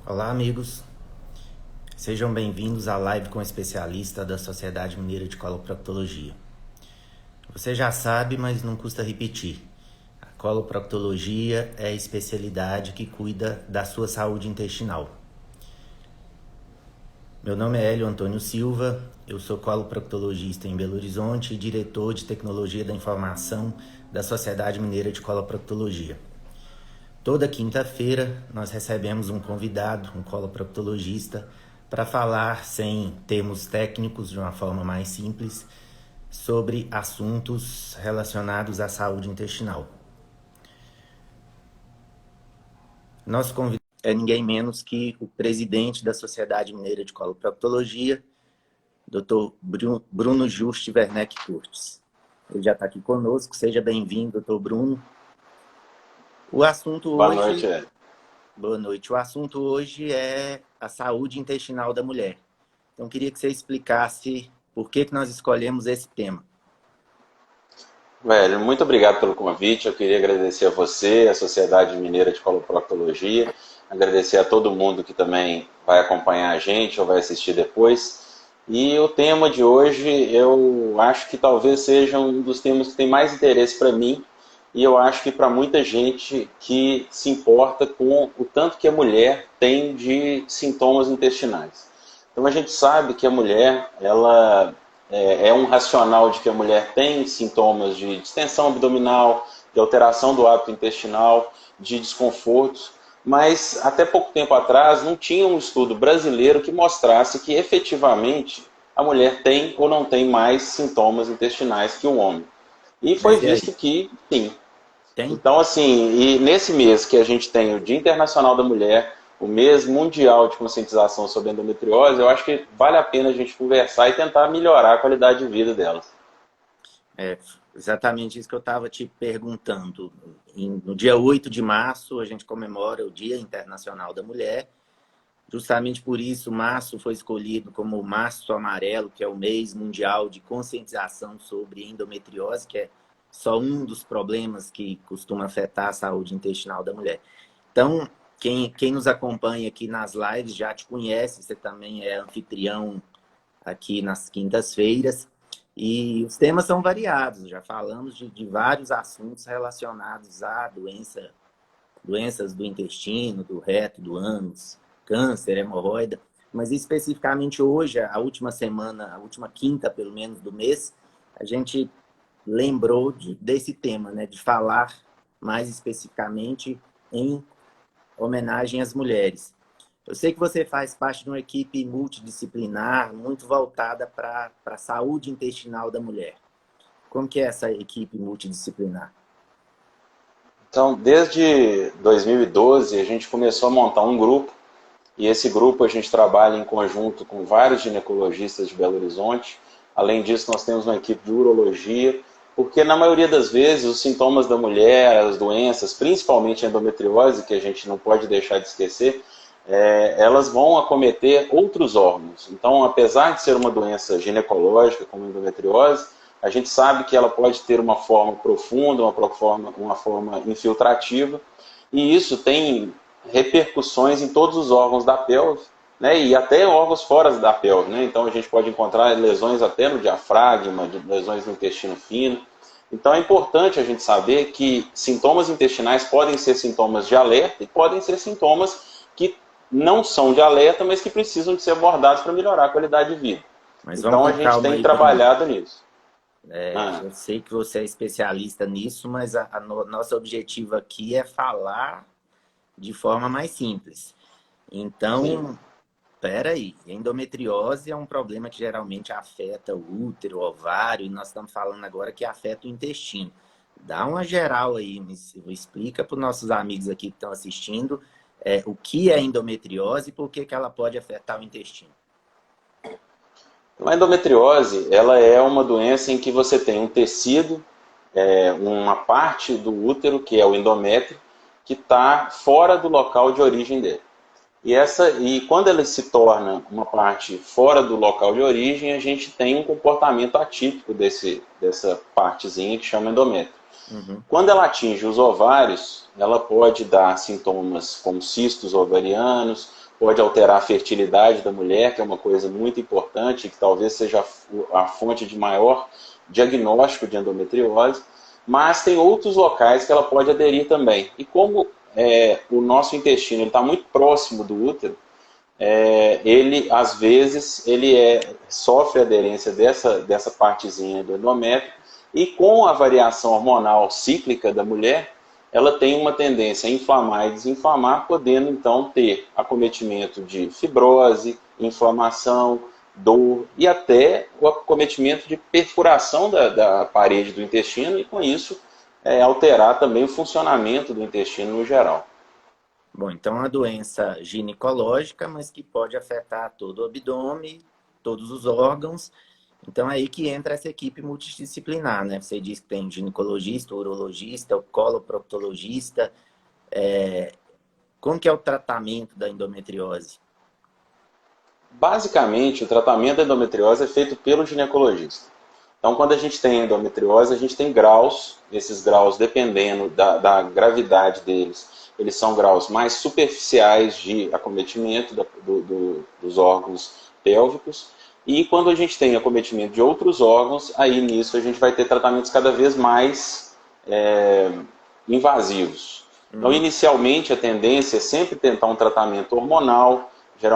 Olá, amigos. Sejam bem-vindos à live com o especialista da Sociedade Mineira de Coloproctologia. Você já sabe, mas não custa repetir. A coloproctologia é a especialidade que cuida da sua saúde intestinal. Meu nome é Hélio Antônio Silva, eu sou coloproctologista em Belo Horizonte e diretor de Tecnologia da Informação da Sociedade Mineira de Coloproctologia. Toda quinta-feira nós recebemos um convidado, um coloproctologista, para falar sem termos técnicos, de uma forma mais simples, sobre assuntos relacionados à saúde intestinal. Nosso convidado é ninguém menos que o presidente da Sociedade Mineira de Coloproctologia, Dr. Bruno Juste Werneck Curtis. Ele já está aqui conosco, seja bem-vindo, Dr. Bruno. O assunto Boa hoje... noite, Ed. Boa noite. O assunto hoje é a saúde intestinal da mulher. Então, queria que você explicasse por que nós escolhemos esse tema. Velho, muito obrigado pelo convite. Eu queria agradecer a você, a Sociedade Mineira de Coloproctologia, agradecer a todo mundo que também vai acompanhar a gente ou vai assistir depois. E o tema de hoje, eu acho que talvez seja um dos temas que tem mais interesse para mim e eu acho que para muita gente que se importa com o tanto que a mulher tem de sintomas intestinais. Então a gente sabe que a mulher, ela é um racional de que a mulher tem sintomas de distensão abdominal, de alteração do hábito intestinal, de desconfortos, mas até pouco tempo atrás não tinha um estudo brasileiro que mostrasse que efetivamente a mulher tem ou não tem mais sintomas intestinais que o homem. E foi Mas e aí? visto que sim. Tem? Então, assim, e nesse mês que a gente tem o Dia Internacional da Mulher, o mês mundial de conscientização sobre endometriose, eu acho que vale a pena a gente conversar e tentar melhorar a qualidade de vida delas. É exatamente isso que eu estava te perguntando. No dia 8 de março, a gente comemora o Dia Internacional da Mulher. Justamente por isso, março foi escolhido como o Março Amarelo, que é o mês mundial de conscientização sobre endometriose, que é só um dos problemas que costuma afetar a saúde intestinal da mulher. Então, quem nos acompanha aqui nas lives já te conhece, você também é anfitrião aqui nas quintas-feiras. E os temas são variados, já falamos de vários assuntos relacionados à doenças do intestino, do reto, do ânus, câncer, hemorroida, mas especificamente hoje, a última semana, a última quinta, pelo menos, do mês, a gente lembrou desse tema, né, de falar mais especificamente em homenagem às mulheres. Eu sei que você faz parte de uma equipe multidisciplinar, muito voltada para a saúde intestinal da mulher. Como que é essa equipe multidisciplinar? Então, desde 2012, a gente começou a montar um grupo, e esse grupo a gente trabalha em conjunto com vários ginecologistas de Belo Horizonte. Além disso, nós temos uma equipe de urologia, porque na maioria das vezes os sintomas da mulher, as doenças, principalmente a endometriose, que a gente não pode deixar de esquecer, elas vão acometer outros órgãos. Então, apesar de ser uma doença ginecológica, como a endometriose, a gente sabe que ela pode ter uma forma profunda, uma forma infiltrativa, e isso tem repercussões em todos os órgãos da pelve, né, e até órgãos fora da pelve. Né? Então a gente pode encontrar lesões até no diafragma, lesões no intestino fino. Então é importante a gente saber que sintomas intestinais podem ser sintomas de alerta e podem ser sintomas que não são de alerta, mas que precisam de ser abordados para melhorar a qualidade de vida. Mas vamos Então a com gente calma tem aí, Bruno. trabalhado nisso. Eu sei que você é especialista nisso, mas nosso objetivo aqui é falar de forma mais simples. Sim. Então, peraí, endometriose é um problema que geralmente afeta o útero, o ovário, e nós estamos falando agora que afeta o intestino. Dá uma geral aí, me explica para os nossos amigos aqui que estão assistindo o que é endometriose e por que ela pode afetar o intestino. A endometriose, ela é uma doença em que você tem um tecido, uma parte do útero, que é o endométrio, que está fora do local de origem dele. E quando ele se torna uma parte fora do local de origem, a gente tem um comportamento atípico dessa partezinha que chama endométrio. Uhum. Quando ela atinge os ovários, ela pode dar sintomas como cistos ovarianos, pode alterar a fertilidade da mulher, que é uma coisa muito importante, que talvez seja a fonte de maior diagnóstico de endometriose, mas tem outros locais que ela pode aderir também. E como o nosso intestino está muito próximo do útero, ele, às vezes, sofre aderência dessa partezinha do endométrio, e com a variação hormonal cíclica da mulher, ela tem uma tendência a inflamar e desinflamar, podendo então ter acometimento de fibrose, inflamação, dor e até o acometimento de perfuração da parede do intestino e com isso alterar também o funcionamento do intestino no geral. Bom, então é uma doença ginecológica, mas que pode afetar todo o abdômen, todos os órgãos. Então é aí que entra essa equipe multidisciplinar, né? Você disse que tem ginecologista, urologista, o coloproctologista. Como que é o tratamento da endometriose? Basicamente, o tratamento da endometriose é feito pelo ginecologista. Então, quando a gente tem endometriose, a gente tem graus. Esses graus, dependendo da gravidade deles, eles são graus mais superficiais de acometimento dos órgãos pélvicos. E quando a gente tem acometimento de outros órgãos, aí nisso a gente vai ter tratamentos cada vez mais invasivos. Então, inicialmente, a tendência é sempre tentar um tratamento hormonal.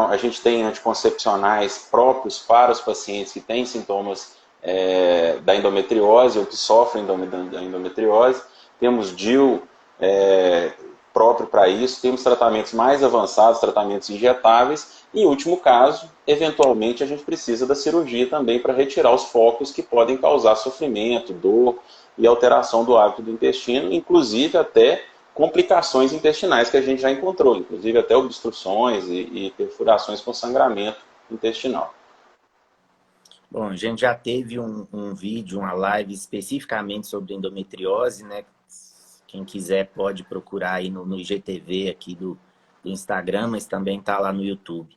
A gente tem anticoncepcionais próprios para os pacientes que têm sintomas da endometriose ou que sofrem da endometriose. Temos DIU próprio para isso, temos tratamentos mais avançados, tratamentos injetáveis, e em último caso, eventualmente a gente precisa da cirurgia também para retirar os focos que podem causar sofrimento, dor e alteração do hábito do intestino, inclusive até complicações intestinais que a gente já encontrou, inclusive até obstruções e perfurações com sangramento intestinal. Bom, a gente já teve um vídeo, uma live especificamente sobre endometriose, né? Quem quiser pode procurar aí no IGTV aqui do Instagram, mas também está lá no YouTube.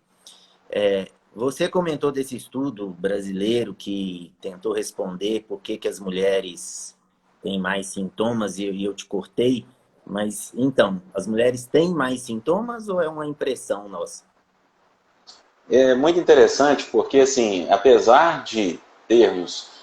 Você comentou desse estudo brasileiro que tentou responder por que as mulheres têm mais sintomas e eu te cortei, mas então, as mulheres têm mais sintomas ou é uma impressão nossa? É muito interessante porque, assim, apesar de termos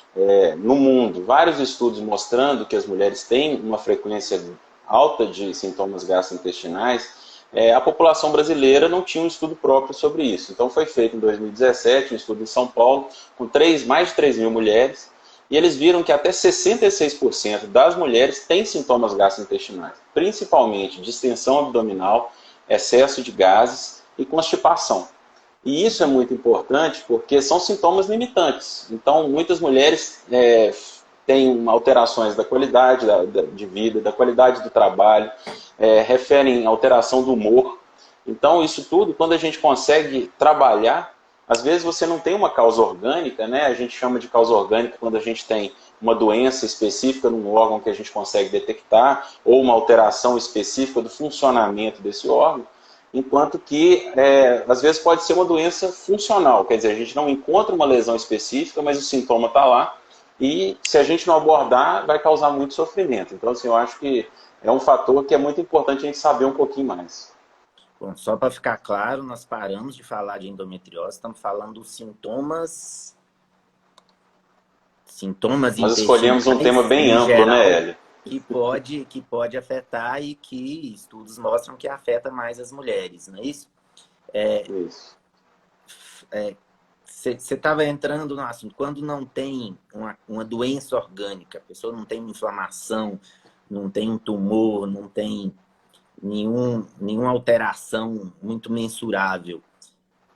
no mundo vários estudos mostrando que as mulheres têm uma frequência alta de sintomas gastrointestinais, a população brasileira não tinha um estudo próprio sobre isso. Então foi feito em 2017 um estudo em São Paulo com mais de 3 mil mulheres, e eles viram que até 66% das mulheres têm sintomas gastrointestinais, principalmente distensão abdominal, excesso de gases e constipação. E isso é muito importante porque são sintomas limitantes. Então, muitas mulheres têm alterações da qualidade de vida, da qualidade do trabalho, referem alteração do humor. Então, isso tudo, quando a gente consegue trabalhar, às vezes você não tem uma causa orgânica, né? A gente chama de causa orgânica quando a gente tem uma doença específica num órgão que a gente consegue detectar, ou uma alteração específica do funcionamento desse órgão. Enquanto que, às vezes, pode ser uma doença funcional. Quer dizer, a gente não encontra uma lesão específica, mas o sintoma está lá. E se a gente não abordar, vai causar muito sofrimento. Então, assim, eu acho que é um fator que é muito importante a gente saber um pouquinho mais. Bom, só para ficar claro, nós paramos de falar de endometriose, estamos falando dos sintomas Nós escolhemos um tema bem amplo, geral, né, Hélio? Que pode afetar e que estudos mostram que afeta mais as mulheres, não é isso? Isso. Você estava entrando no assunto, quando não tem uma doença orgânica, a pessoa não tem uma inflamação, não tem um tumor, não tem nenhuma alteração muito mensurável,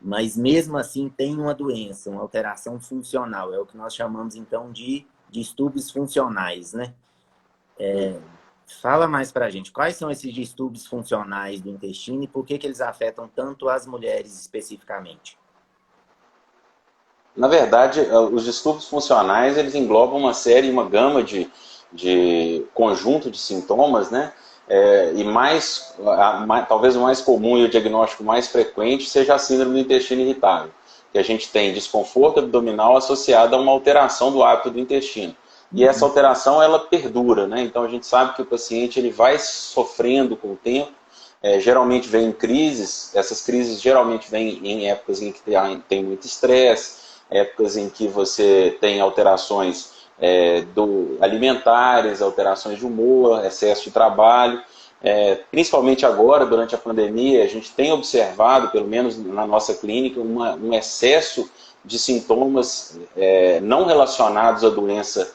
mas mesmo assim tem uma doença, uma alteração funcional, é o que nós chamamos então de distúrbios funcionais, né? Fala mais pra gente, quais são esses distúrbios funcionais do intestino e por que eles afetam tanto as mulheres especificamente? Na verdade, os distúrbios funcionais, eles englobam uma série, uma gama de conjunto de sintomas, né? E talvez o mais comum e o diagnóstico mais frequente seja a síndrome do intestino irritável, que a gente tem desconforto abdominal associado a uma alteração do hábito do intestino. E essa alteração, ela perdura, né? Então a gente sabe que o paciente ele vai sofrendo com o tempo, geralmente vem em crises, essas crises geralmente vêm em épocas em que tem muito estresse, épocas em que você tem alterações alimentares, alterações de humor, excesso de trabalho. Principalmente agora, durante a pandemia, a gente tem observado, pelo menos na nossa clínica, um excesso de sintomas não relacionados à doença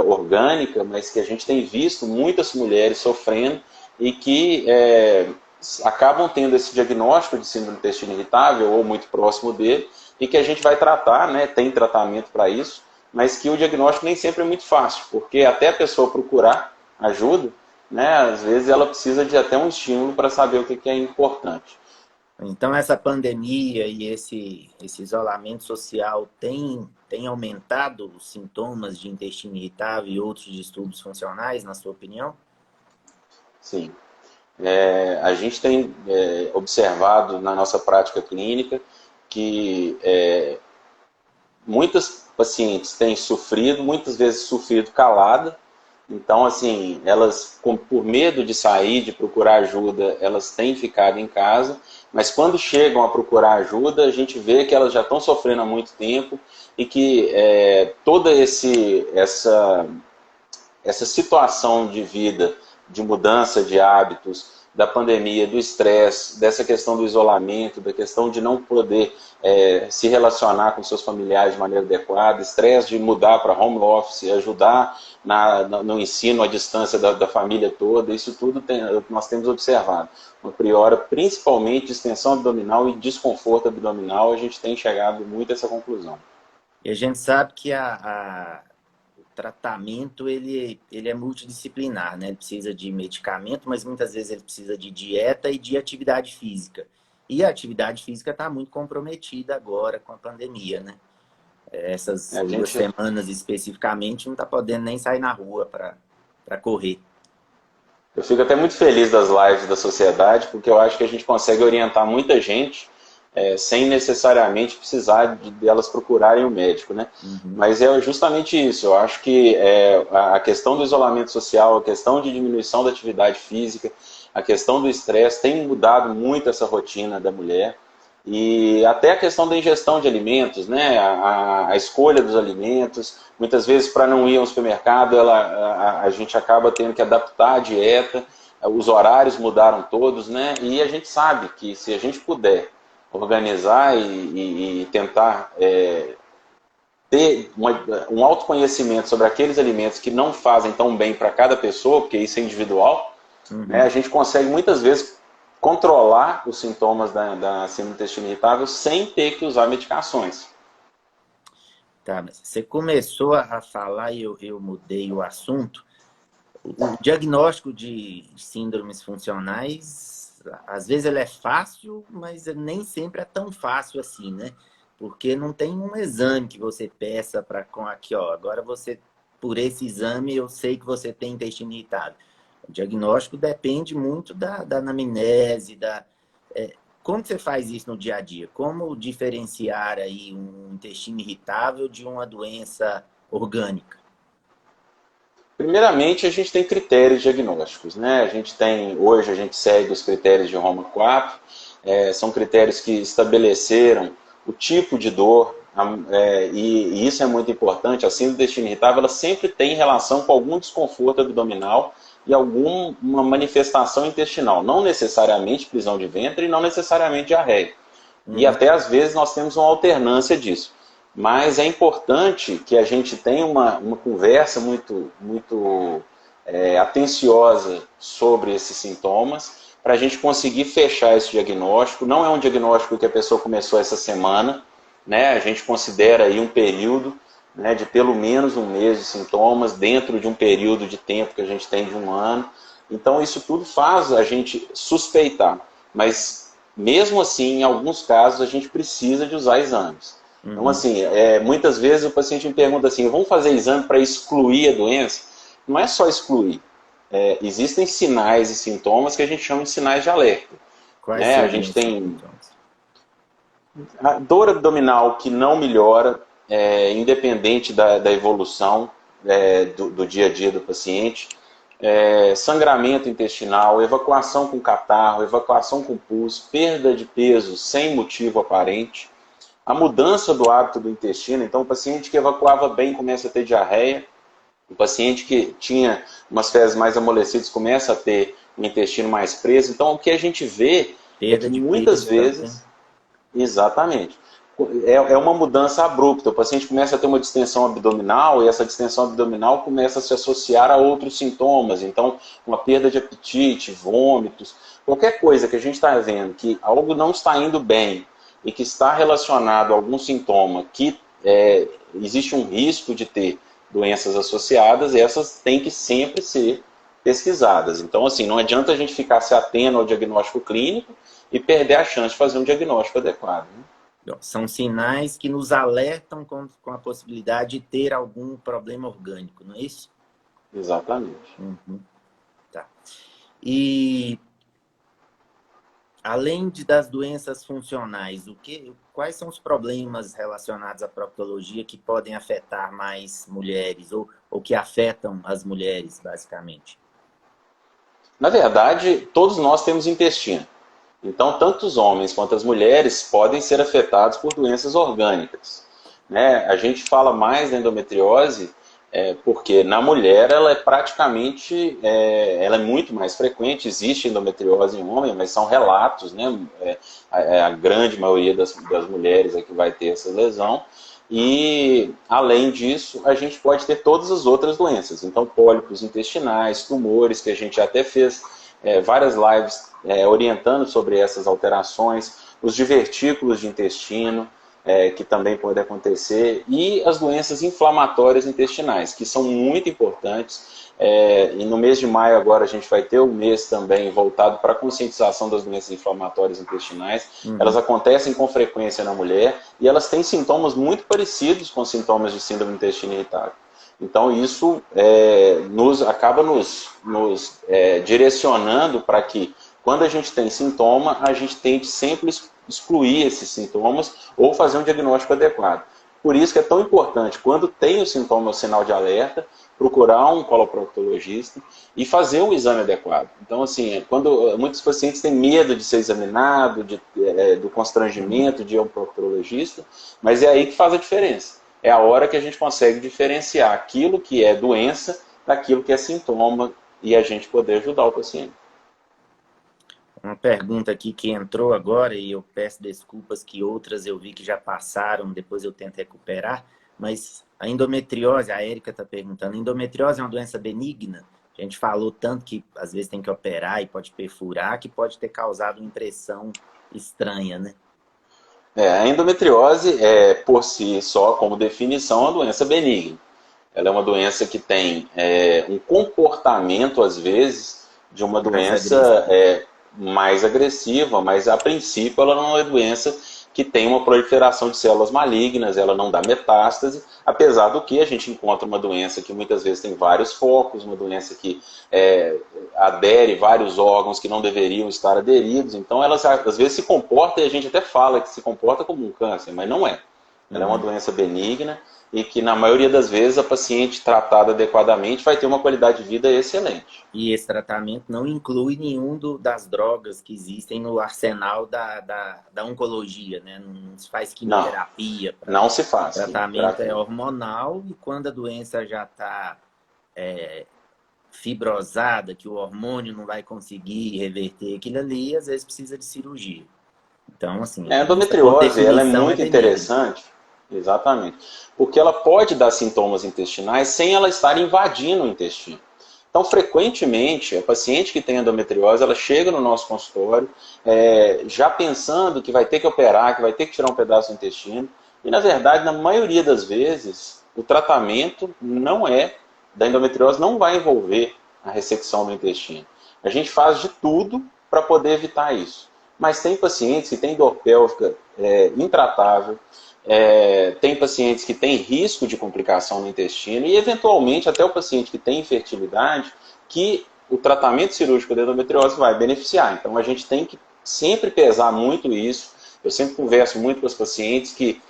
orgânica, mas que a gente tem visto muitas mulheres sofrendo e que acabam tendo esse diagnóstico de síndrome do intestino irritável ou muito próximo dele, e que a gente vai tratar, né, tem tratamento para isso, mas que o diagnóstico nem sempre é muito fácil, porque até a pessoa procurar ajuda, né, às vezes ela precisa de até um estímulo para saber o que é importante. Então, essa pandemia e esse isolamento social tem aumentado os sintomas de intestino irritável e outros distúrbios funcionais, na sua opinião? Sim. A gente tem observado na nossa prática clínica que muitas pacientes têm sofrido, muitas vezes sofrido calada. Então, assim, elas, por medo de sair, de procurar ajuda, elas têm ficado em casa, mas quando chegam a procurar ajuda, a gente vê que elas já estão sofrendo há muito tempo e que toda essa situação de vida, de mudança de hábitos, da pandemia, do estresse, dessa questão do isolamento, da questão de não poder se relacionar com seus familiares de maneira adequada, estresse de mudar para home office, ajudar no ensino à distância da família toda, isso tudo nós temos observado. Uma priora, principalmente distensão abdominal e desconforto abdominal, a gente tem chegado muito a essa conclusão. E a gente sabe que o tratamento ele é multidisciplinar, né? Ele precisa de medicamento, mas muitas vezes ele precisa de dieta e de atividade física. E a atividade física está muito comprometida agora com a pandemia, né? Essas 2 semanas especificamente não está podendo nem sair na rua para correr. Eu fico até muito feliz das lives da sociedade, porque eu acho que a gente consegue orientar muita gente sem necessariamente precisar de elas procurarem o médico, né? Uhum. Mas é justamente isso. Eu acho que a questão do isolamento social, a questão de diminuição da atividade física, a questão do estresse tem mudado muito essa rotina da mulher. E até a questão da ingestão de alimentos, né? A escolha dos alimentos. Muitas vezes, para não ir ao supermercado, a gente acaba tendo que adaptar a dieta. Os horários mudaram todos, né? E a gente sabe que se a gente puder organizar e tentar ter um autoconhecimento sobre aqueles alimentos que não fazem tão bem para cada pessoa, porque isso é individual, né? A gente consegue muitas vezes controlar os sintomas da síndrome do intestino irritável sem ter que usar medicações. Tá, mas você começou a falar e eu mudei o assunto. O diagnóstico de síndromes funcionais, às vezes ele é fácil, mas nem sempre é tão fácil assim, né? Porque não tem um exame que você peça para aqui, ó, agora você, por esse exame, eu sei que você tem intestino irritável. O diagnóstico depende muito da anamnese, como você faz isso no dia a dia? Como diferenciar aí um intestino irritável de uma doença orgânica? Primeiramente, a gente tem critérios diagnósticos, né? Hoje a gente segue os critérios de Roma 4, são critérios que estabeleceram o tipo de dor, e isso é muito importante. A síndrome do intestino irritável ela sempre tem relação com algum desconforto abdominal e alguma manifestação intestinal, não necessariamente prisão de ventre e não necessariamente diarreia. E até às vezes nós temos uma alternância disso. Mas é importante que a gente tenha uma conversa muito atenciosa sobre esses sintomas para a gente conseguir fechar esse diagnóstico. Não é um diagnóstico que a pessoa começou essa semana, né? A gente considera aí um período, né, de pelo menos um mês de sintomas dentro de um período de tempo que a gente tem de um ano. Então isso tudo faz a gente suspeitar. Mas mesmo assim, em alguns casos, a gente precisa de usar exames. Então, assim, muitas vezes o paciente me pergunta assim, vamos fazer exame para excluir a doença? Não é só excluir. Existem sinais e sintomas que a gente chama de sinais de alerta. Quais Né? A seriam gente esses tem sintomas? a dor abdominal que não melhora, independente da evolução do dia a dia do paciente. sangramento intestinal, evacuação com catarro, evacuação com pus, perda de peso sem motivo aparente, a mudança do hábito do intestino. Então, o paciente que evacuava bem começa a ter diarreia, o paciente que tinha umas fezes mais amolecidas começa a ter o intestino mais preso. Então, o que a gente vê é que Perda de muitas peso também. vezes, exatamente, é uma mudança abrupta. O paciente começa a ter uma distensão abdominal e essa distensão abdominal começa a se associar a outros sintomas. Então, uma perda de apetite, vômitos, qualquer coisa que a gente está vendo que algo não está indo bem e que está relacionado a algum sintoma que existe um risco de ter doenças associadas, essas têm que sempre ser pesquisadas. Então, assim, não adianta a gente ficar se atendo ao diagnóstico clínico e perder a chance de fazer um diagnóstico adequado, né? São sinais que nos alertam com a possibilidade de ter algum problema orgânico, não é isso? Exatamente. Uhum. Tá. E além das doenças funcionais, quais são os problemas relacionados à proctologia que podem afetar mais mulheres ou que afetam as mulheres, basicamente? Na verdade, todos nós temos intestino. Então, tanto os homens quanto as mulheres podem ser afetados por doenças orgânicas, né? A gente fala mais da endometriose porque na mulher ela é praticamente, ela é muito mais frequente. Existe endometriose em homem, mas são relatos, né? A grande maioria das mulheres é que vai ter essa lesão. E, além disso, a gente pode ter todas as outras doenças. Então, pólipos intestinais, tumores, que a gente até fez várias lives orientando sobre essas alterações, os divertículos de intestino, que também pode acontecer, e as doenças inflamatórias intestinais, que são muito importantes. E no mês de maio agora a gente vai ter um mês também voltado para a conscientização das doenças inflamatórias intestinais. Elas acontecem com frequência na mulher e elas têm sintomas muito parecidos com sintomas de síndrome do intestino irritável. Então isso acaba nos direcionando para que, quando a gente tem sintoma, a gente tente sempre excluir esses sintomas ou fazer um diagnóstico adequado. Por isso que é tão importante, quando tem o sintoma, o sinal de alerta, procurar um coloproctologista e fazer o exame adequado. Então, assim, quando muitos pacientes têm medo de ser examinado, do constrangimento de ir ao proctologista, mas é aí que faz a diferença. É a hora que a gente consegue diferenciar aquilo que é doença daquilo que é sintoma e a gente poder ajudar o paciente. Uma pergunta aqui que entrou agora, e eu peço desculpas que outras eu vi que já passaram, depois eu tento recuperar, mas a endometriose, a Érica está perguntando, a endometriose é uma doença benigna? A gente falou tanto que às vezes tem que operar e pode perfurar, que pode ter causado uma impressão estranha, né? A endometriose é, por si só, como definição, uma doença benigna. Ela é uma doença que tem um comportamento, às vezes, de uma doença mais agressiva, mas a princípio ela não é doença que tem uma proliferação de células malignas, ela não dá metástase, apesar do que a gente encontra uma doença que muitas vezes tem vários focos, uma doença que adere vários órgãos que não deveriam estar aderidos. Então ela às vezes se comporta, e a gente até fala que se comporta como um câncer, mas não é. Ela é uma doença benigna e que, na maioria das vezes, a paciente tratada adequadamente vai ter uma qualidade de vida excelente. E esse tratamento não inclui nenhum das drogas que existem no arsenal da oncologia, né? Não se faz quimioterapia. Não se faz. O tratamento é hormonal e quando a doença já está fibrosada, que o hormônio não vai conseguir reverter aquilo ali, às vezes precisa de cirurgia. Então, assim... A endometriose, ela é muito interessante. Exatamente. Porque ela pode dar sintomas intestinais sem ela estar invadindo o intestino. Então, frequentemente, a paciente que tem endometriose, ela chega no nosso consultório já pensando que vai ter que operar, que vai ter que tirar um pedaço do intestino. E, na verdade, na maioria das vezes, o tratamento da endometriose não vai envolver a ressecção do intestino. A gente faz de tudo para poder evitar isso. Mas tem pacientes que têm dor pélvica intratável, tem pacientes que têm risco de complicação no intestino e, eventualmente, até o paciente que tem infertilidade, que o tratamento cirúrgico da endometriose vai beneficiar. Então, a gente tem que sempre pesar muito isso. Eu sempre converso muito com os pacientes que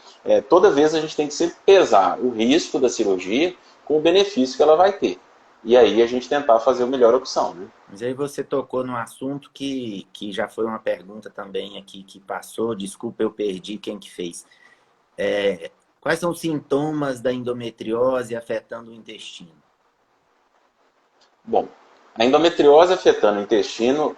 toda vez a gente tem que sempre pesar o risco da cirurgia com o benefício que ela vai ter. e aí a gente tentar fazer a melhor opção, né? Mas aí você tocou num assunto que já foi uma pergunta também aqui que passou, desculpa, eu perdi quem que fez. Quais são os sintomas da endometriose afetando o intestino? Bom, a endometriose afetando o intestino,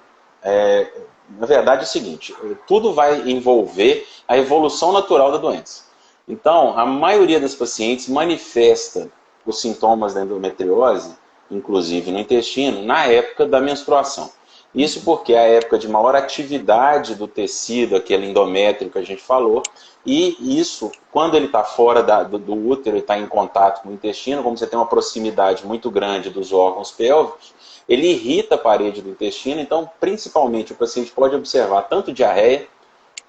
na verdade é o seguinte, tudo vai envolver a evolução natural da doença. Então, a maioria das pacientes manifesta os sintomas da endometriose, inclusive no intestino, na época da menstruação. Isso porque é a época de maior atividade do tecido, aquele endométrio que a gente falou, e isso, quando ele está fora do útero e está em contato com o intestino, como você tem uma proximidade muito grande dos órgãos pélvicos, ele irrita a parede do intestino, então, principalmente, o paciente pode observar tanto diarreia,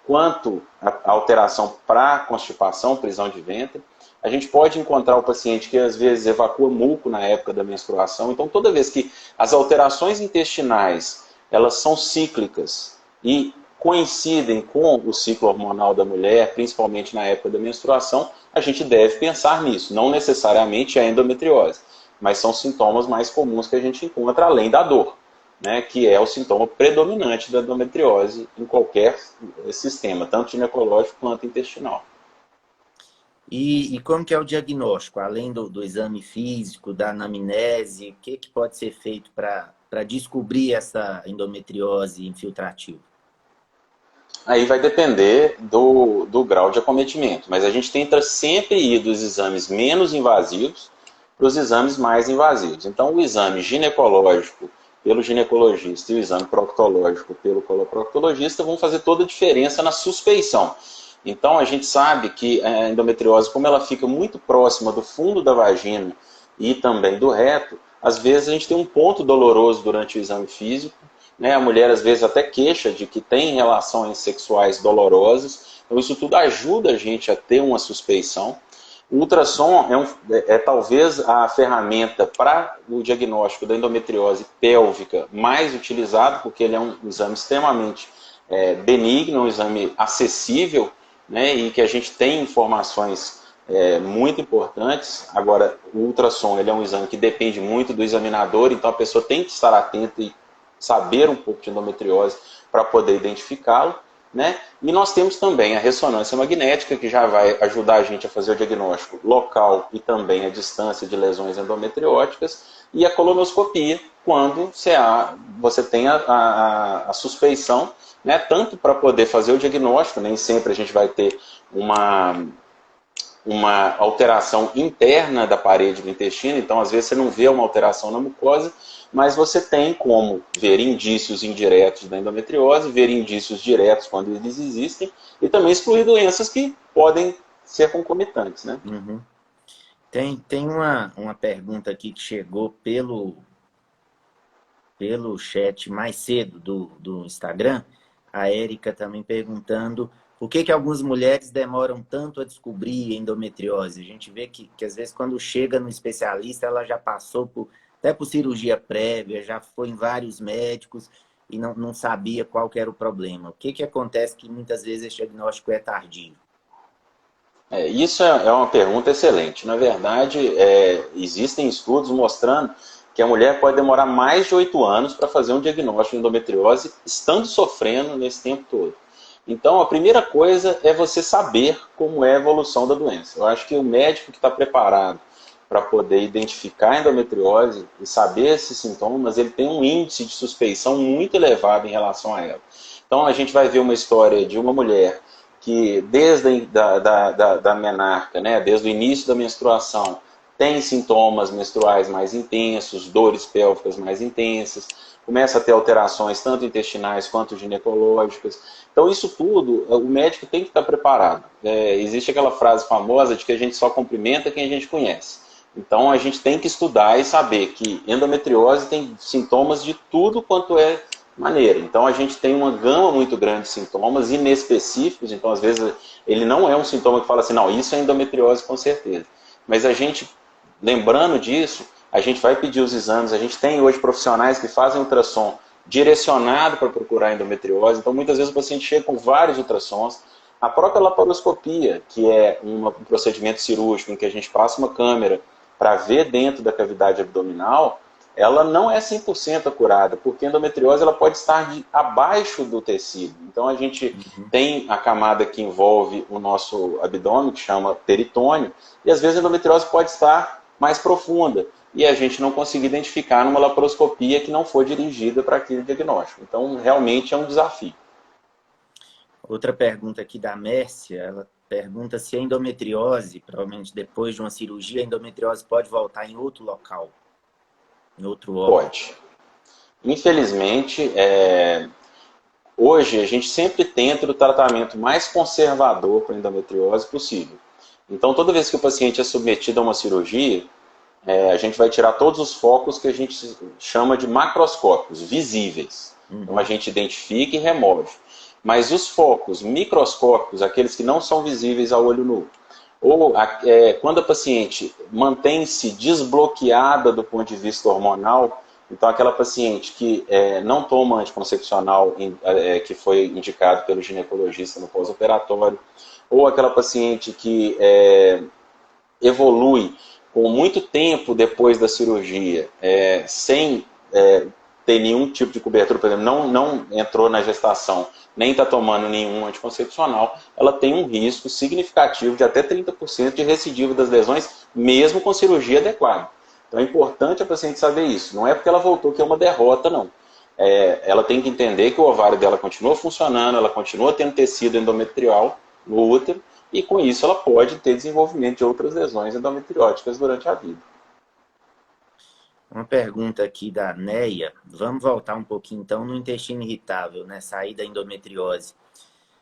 quanto a alteração para constipação, prisão de ventre. A gente pode encontrar o paciente que às vezes evacua muco na época da menstruação. Então, toda vez que as alterações intestinais elas são cíclicas e coincidem com o ciclo hormonal da mulher, principalmente na época da menstruação, a gente deve pensar nisso. Não necessariamente a endometriose, mas são sintomas mais comuns que a gente encontra além da dor, né, que é o sintoma predominante da endometriose em qualquer sistema, tanto ginecológico quanto intestinal. E como que é o diagnóstico? Além do exame físico, da anamnese, o que pode ser feito para descobrir essa endometriose infiltrativa? Aí vai depender do grau de acometimento, mas a gente tenta sempre ir dos exames menos invasivos para os exames mais invasivos. Então, o exame ginecológico pelo ginecologista e o exame proctológico pelo coloproctologista vão fazer toda a diferença na suspeição. Então, a gente sabe que a endometriose, como ela fica muito próxima do fundo da vagina e também do reto, às vezes a gente tem um ponto doloroso durante o exame físico, né? A mulher às vezes até queixa de que tem relações sexuais dolorosas, então isso tudo ajuda a gente a ter uma suspeição. O ultrassom é talvez a ferramenta para o diagnóstico da endometriose pélvica mais utilizado, porque ele é um exame extremamente benigno, um exame acessível, né, e que a gente tem informações muito importantes. Agora, o ultrassom ele é um exame que depende muito do examinador, então a pessoa tem que estar atenta e saber um pouco de endometriose para poder identificá-lo, né? E nós temos também a ressonância magnética, que já vai ajudar a gente a fazer o diagnóstico local e também a distância de lesões endometrióticas, e a colonoscopia, quando você tem a suspeição, né? Tanto para poder fazer o diagnóstico, nem sempre a gente vai ter uma alteração interna da parede do intestino, então às vezes você não vê uma alteração na mucosa, mas você tem como ver indícios indiretos da endometriose, ver indícios diretos quando eles existem, e também excluir doenças que podem ser concomitantes, né? Uhum. Tem uma pergunta aqui que chegou pelo chat mais cedo do Instagram, a Érica também perguntando por que algumas mulheres demoram tanto a descobrir endometriose. A gente vê que às vezes quando chega no especialista, ela já passou até por cirurgia prévia, já foi em vários médicos e não sabia qual que era o problema. O que acontece que muitas vezes esse diagnóstico é tardio? Isso é uma pergunta excelente. Na verdade, existem estudos mostrando que a mulher pode demorar mais de 8 anos para fazer um diagnóstico de endometriose, estando sofrendo nesse tempo todo. Então, a primeira coisa é você saber como é a evolução da doença. Eu acho que o médico que está preparado para poder identificar a endometriose e saber esses sintomas, ele tem um índice de suspeição muito elevado em relação a ela. Então, a gente vai ver uma história de uma mulher que desde da menarca, né, desde o início da menstruação, tem sintomas menstruais mais intensos, dores pélvicas mais intensas, começa a ter alterações tanto intestinais quanto ginecológicas. Então isso tudo, o médico tem que estar preparado. Existe aquela frase famosa de que a gente só cumprimenta quem a gente conhece. Então a gente tem que estudar e saber que endometriose tem sintomas de tudo quanto é maneira. Então a gente tem uma gama muito grande de sintomas inespecíficos, então às vezes ele não é um sintoma que fala assim, não, isso é endometriose com certeza. Mas a gente, lembrando disso, a gente vai pedir os exames, a gente tem hoje profissionais que fazem ultrassom direcionado para procurar endometriose, então muitas vezes o paciente chega com vários ultrassons. A própria laparoscopia, que é um procedimento cirúrgico em que a gente passa uma câmera para ver dentro da cavidade abdominal, ela não é 100% curada, porque a endometriose ela pode estar abaixo do tecido. Então a gente Uhum. tem a camada que envolve o nosso abdômen, que chama peritônio, e às vezes a endometriose pode estar mais profunda, e a gente não conseguir identificar numa laparoscopia que não foi dirigida para aquele diagnóstico. Então realmente é um desafio. Outra pergunta aqui da Mércia, ela pergunta se a endometriose, provavelmente depois de uma cirurgia, a endometriose pode voltar em outro local, em outro órgão. Pode. Infelizmente, hoje a gente sempre tenta o tratamento mais conservador para a endometriose possível. Então, toda vez que o paciente é submetido a uma cirurgia, a gente vai tirar todos os focos que a gente chama de macroscópicos, visíveis. Então, a Uhum. gente identifica e remove. Mas os focos microscópicos, aqueles que não são visíveis ao olho nu, ou quando a paciente mantém-se desbloqueada do ponto de vista hormonal, então aquela paciente que não toma anticoncepcional que foi indicado pelo ginecologista no pós-operatório, ou aquela paciente que evolui com muito tempo depois da cirurgia, sem ter nenhum tipo de cobertura, por exemplo, não entrou na gestação, nem está tomando nenhum anticoncepcional, ela tem um risco significativo de até 30% de recidiva das lesões, mesmo com cirurgia adequada. Então é importante a paciente saber isso. Não é porque ela voltou que é uma derrota, não. Ela tem que entender que o ovário dela continua funcionando, ela continua tendo tecido endometrial no útero, e com isso ela pode ter desenvolvimento de outras lesões endometrióticas durante a vida. Uma pergunta aqui da Neia. Vamos voltar um pouquinho então no intestino irritável, né? Sair da endometriose.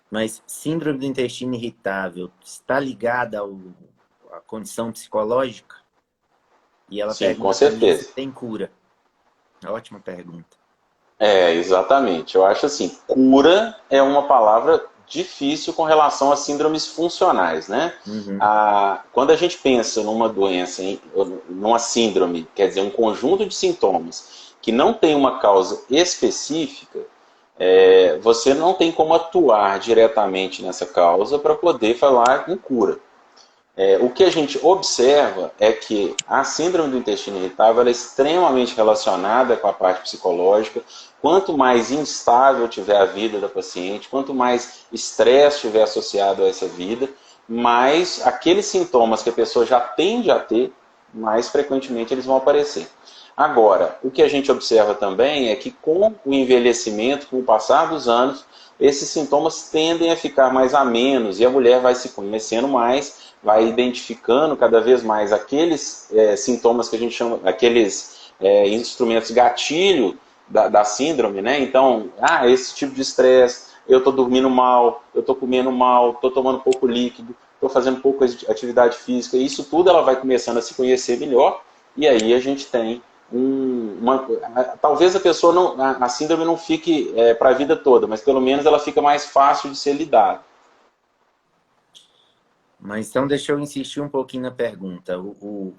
Mas síndrome do intestino irritável está ligada à condição psicológica? E ela Sim, com pergunta também se certeza. tem cura. Ótima pergunta. Exatamente. Eu acho assim, cura é uma palavra difícil com relação a síndromes funcionais, né? Uhum. Quando a gente pensa numa doença, numa síndrome, quer dizer, um conjunto de sintomas que não tem uma causa específica, você não tem como atuar diretamente nessa causa para poder falar em cura. O que a gente observa é que a síndrome do intestino irritável é extremamente relacionada com a parte psicológica. Quanto mais instável tiver a vida da paciente, quanto mais estresse estiver associado a essa vida, mais aqueles sintomas que a pessoa já tende a ter, mais frequentemente eles vão aparecer. Agora, o que a gente observa também é que com o envelhecimento, com o passar dos anos, esses sintomas tendem a ficar mais amenos e a mulher vai se conhecendo mais, vai identificando cada vez mais aqueles sintomas que a gente chama, aqueles instrumentos gatilho da síndrome, né? Então, esse tipo de estresse, eu estou dormindo mal, eu estou comendo mal, estou tomando pouco líquido, estou fazendo pouca atividade física, e isso tudo ela vai começando a se conhecer melhor, e aí a gente tem talvez a pessoa não, a síndrome não fique para a vida toda, mas pelo menos ela fica mais fácil de ser lidada. Mas então deixa eu insistir um pouquinho na pergunta. O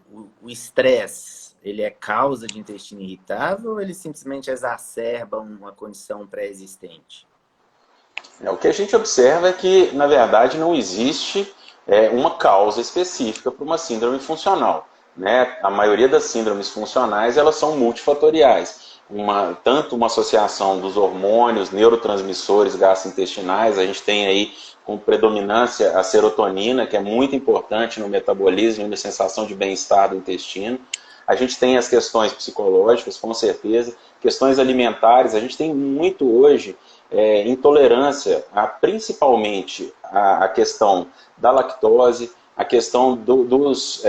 estresse, ele é causa de intestino irritável ou ele simplesmente exacerba uma condição pré-existente? O que a gente observa é que, na verdade, não existe uma causa específica para uma síndrome funcional. Né? A maioria das síndromes funcionais elas são multifatoriais. Tanto uma associação dos hormônios, neurotransmissores gastrointestinais, a gente tem aí com predominância a serotonina, que é muito importante no metabolismo e na sensação de bem-estar do intestino. A gente tem as questões psicológicas, com certeza, questões alimentares, a gente tem muito hoje intolerância, principalmente a questão da lactose, a questão dos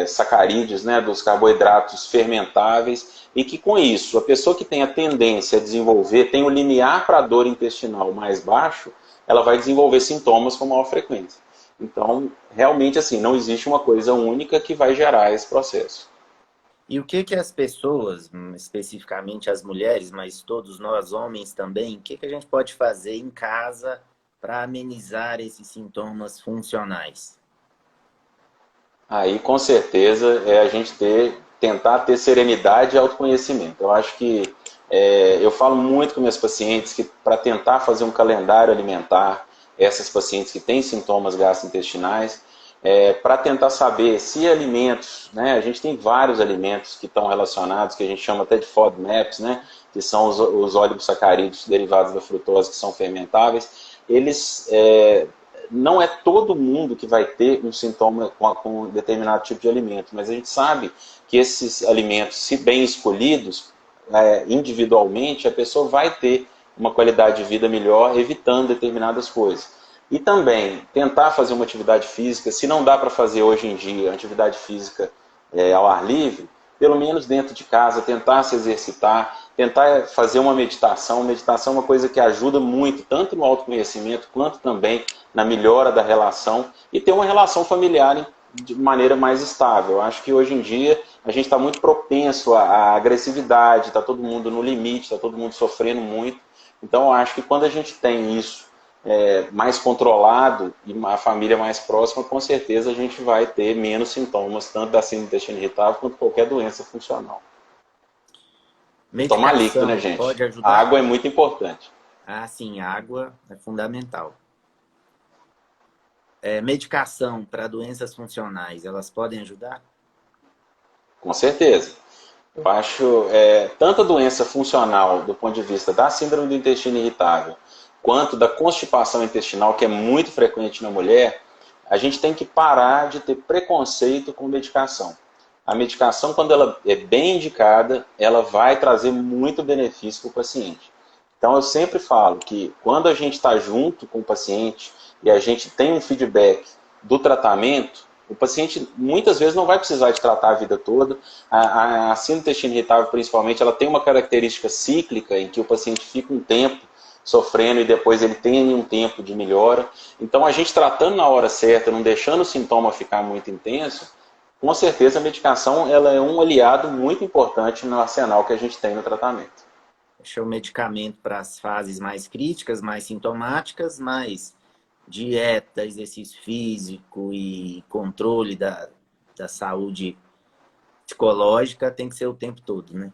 sacarídeos, né, dos carboidratos fermentáveis, e que com isso, a pessoa que tem a tendência a desenvolver, tem o limiar para a dor intestinal mais baixo, ela vai desenvolver sintomas com maior frequência. Então, realmente, assim, não existe uma coisa única que vai gerar esse processo. E o que as pessoas, especificamente as mulheres, mas todos nós homens também, o que a gente pode fazer em casa para amenizar esses sintomas funcionais? Aí, com certeza, é a gente tentar ter serenidade e autoconhecimento. Eu acho que eu falo muito com minhas pacientes que para tentar fazer um calendário alimentar, essas pacientes que têm sintomas gastrointestinais, para tentar saber se alimentos, né, a gente tem vários alimentos que estão relacionados, que a gente chama até de FODMAPs, né, que são os oligosacarídeos derivados da frutose que são fermentáveis, eles não é todo mundo que vai ter um sintoma com um determinado tipo de alimento, mas a gente sabe que esses alimentos, se bem escolhidos, individualmente, a pessoa vai ter uma qualidade de vida melhor, evitando determinadas coisas. E também tentar fazer uma atividade física, se não dá para fazer hoje em dia atividade física ao ar livre, pelo menos dentro de casa, tentar se exercitar, tentar fazer uma meditação. Meditação é uma coisa que ajuda muito, tanto no autoconhecimento, quanto também na melhora da relação, e ter uma relação familiar de maneira mais estável. Eu acho que hoje em dia a gente está muito propenso à agressividade, está todo mundo no limite, está todo mundo sofrendo muito. Então eu acho que quando a gente tem isso mais controlado e a família mais próxima, com certeza a gente vai ter menos sintomas, tanto da síndrome do intestino irritável quanto qualquer doença funcional. E tomar líquido, né, Medicação gente? pode A ajudar? água é muito importante. Ah, sim, água é fundamental. Medicação para doenças funcionais, elas podem ajudar? Com certeza. Eu acho tanto a doença funcional do ponto de vista da síndrome do intestino irritável, quanto da constipação intestinal, que é muito frequente na mulher, a gente tem que parar de ter preconceito com medicação. A medicação, quando ela é bem indicada, ela vai trazer muito benefício para o paciente. Então eu sempre falo que quando a gente está junto com o paciente e a gente tem um feedback do tratamento, o paciente muitas vezes não vai precisar de tratar a vida toda. A síndrome do intestino irritável, principalmente, ela tem uma característica cíclica em que o paciente fica um tempo sofrendo e depois ele tem um tempo de melhora. Então a gente tratando na hora certa, não deixando o sintoma ficar muito intenso, com certeza a medicação ela é um aliado muito importante no arsenal que a gente tem no tratamento. Deixa o medicamento para as fases mais críticas, mais sintomáticas, mas dieta, exercício físico e controle da saúde psicológica tem que ser o tempo todo, né?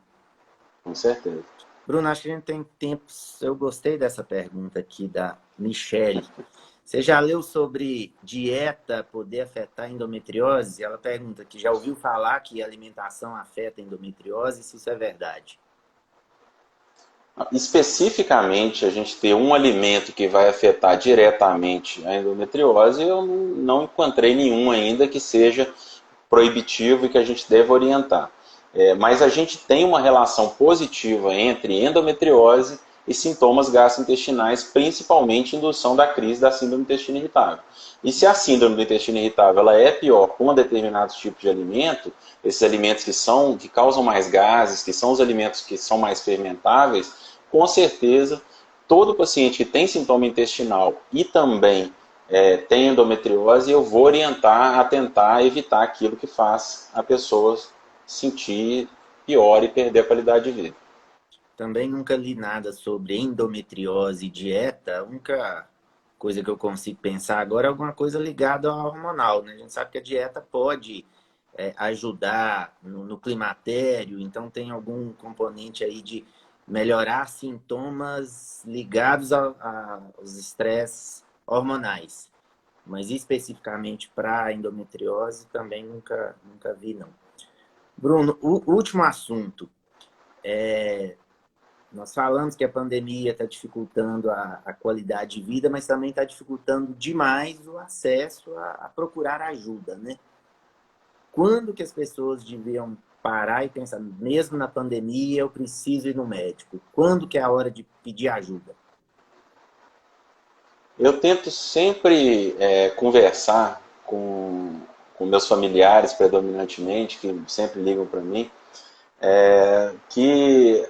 Com certeza. Bruno, acho que a gente tem tempo. Eu gostei dessa pergunta aqui da Michele. Você já leu sobre dieta poder afetar a endometriose? Ela pergunta que já ouviu falar que a alimentação afeta a endometriose, se isso é verdade. Especificamente, a gente ter um alimento que vai afetar diretamente a endometriose, eu não encontrei nenhum ainda que seja proibitivo e que a gente deva orientar. Mas a gente tem uma relação positiva entre endometriose e sintomas gastrointestinais, principalmente indução da crise da síndrome do intestino irritável. E se a síndrome do intestino irritável ela é pior com determinados tipos de alimento, esses alimentos que causam mais gases, que são os alimentos que são mais fermentáveis, com certeza, todo paciente que tem sintoma intestinal e também tem endometriose, eu vou orientar a tentar evitar aquilo que faz a pessoa sentir pior e perder a qualidade de vida. Também nunca li nada sobre endometriose e dieta. A única coisa que eu consigo pensar agora é alguma coisa ligada ao hormonal, né? A gente sabe que a dieta pode ajudar no climatério, então tem algum componente aí de melhorar sintomas ligados aos estresses hormonais. Mas especificamente para endometriose também nunca vi, não. Bruno, o último assunto. Nós falamos que a pandemia está dificultando a qualidade de vida, mas também está dificultando demais o acesso a procurar ajuda, né? Quando que as pessoas deviam parar e pensar, mesmo na pandemia, eu preciso ir no médico? Quando que é a hora de pedir ajuda? Eu tento sempre conversar com meus familiares, predominantemente, que sempre ligam para mim, que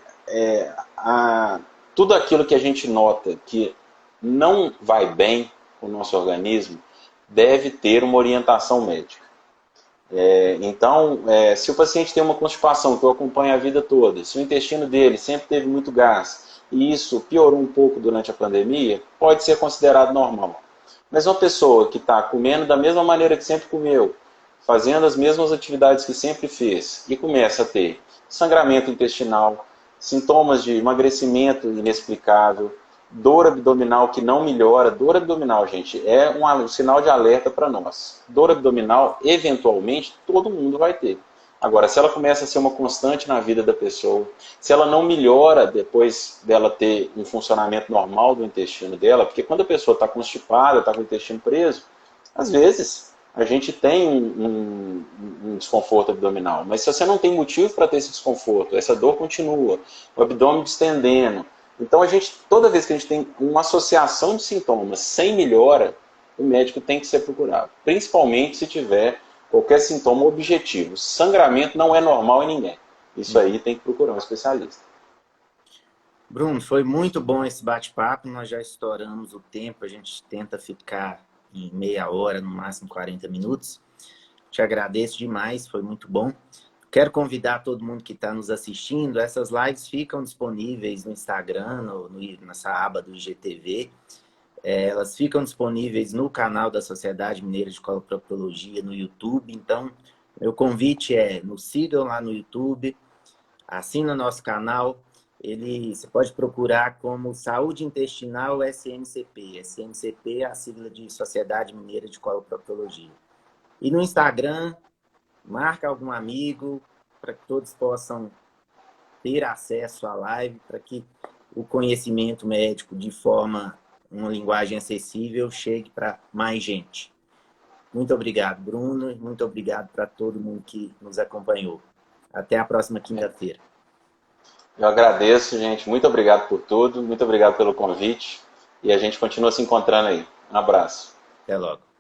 tudo aquilo que a gente nota que não vai bem com o nosso organismo deve ter uma orientação médica. Então, se o paciente tem uma constipação que eu acompanho a vida toda, se o intestino dele sempre teve muito gás e isso piorou um pouco durante a pandemia, pode ser considerado normal. Mas uma pessoa que está comendo da mesma maneira que sempre comeu, fazendo as mesmas atividades que sempre fez e começa a ter sangramento intestinal, sintomas de emagrecimento inexplicável, dor abdominal que não melhora. Dor abdominal, gente, é um sinal de alerta para nós. Dor abdominal, eventualmente, todo mundo vai ter. Agora, se ela começa a ser uma constante na vida da pessoa, se ela não melhora depois dela ter um funcionamento normal do intestino dela, porque quando a pessoa está constipada, está com o intestino preso, às vezes a gente tem um desconforto abdominal, mas se você não tem motivo para ter esse desconforto, essa dor continua, o abdômen distendendo, então toda vez que a gente tem uma associação de sintomas sem melhora, o médico tem que ser procurado, principalmente se tiver qualquer sintoma objetivo. Sangramento não é normal em ninguém. Isso aí tem que procurar um especialista. Bruno, foi muito bom esse bate-papo. Nós já estouramos o tempo. A gente tenta ficar em meia hora, no máximo 40 minutos. Te agradeço demais, foi muito bom. Quero convidar todo mundo que está nos assistindo. Essas lives ficam disponíveis no Instagram, nessa aba do IGTV. Elas ficam disponíveis no canal da Sociedade Mineira de Coloproctologia no YouTube. Então, meu convite nos sigam lá no YouTube, assina nosso canal. Você pode procurar como Saúde Intestinal SMCP. SMCP é a sigla de Sociedade Mineira de Coloproctologia. E no Instagram, marca algum amigo para que todos possam ter acesso à live, para que o conhecimento médico de uma linguagem acessível chegue para mais gente. Muito obrigado, Bruno, e muito obrigado para todo mundo que nos acompanhou. Até a próxima quinta-feira. Eu agradeço, gente. Muito obrigado por tudo. Muito obrigado pelo convite. E a gente continua se encontrando aí. Um abraço. Até logo.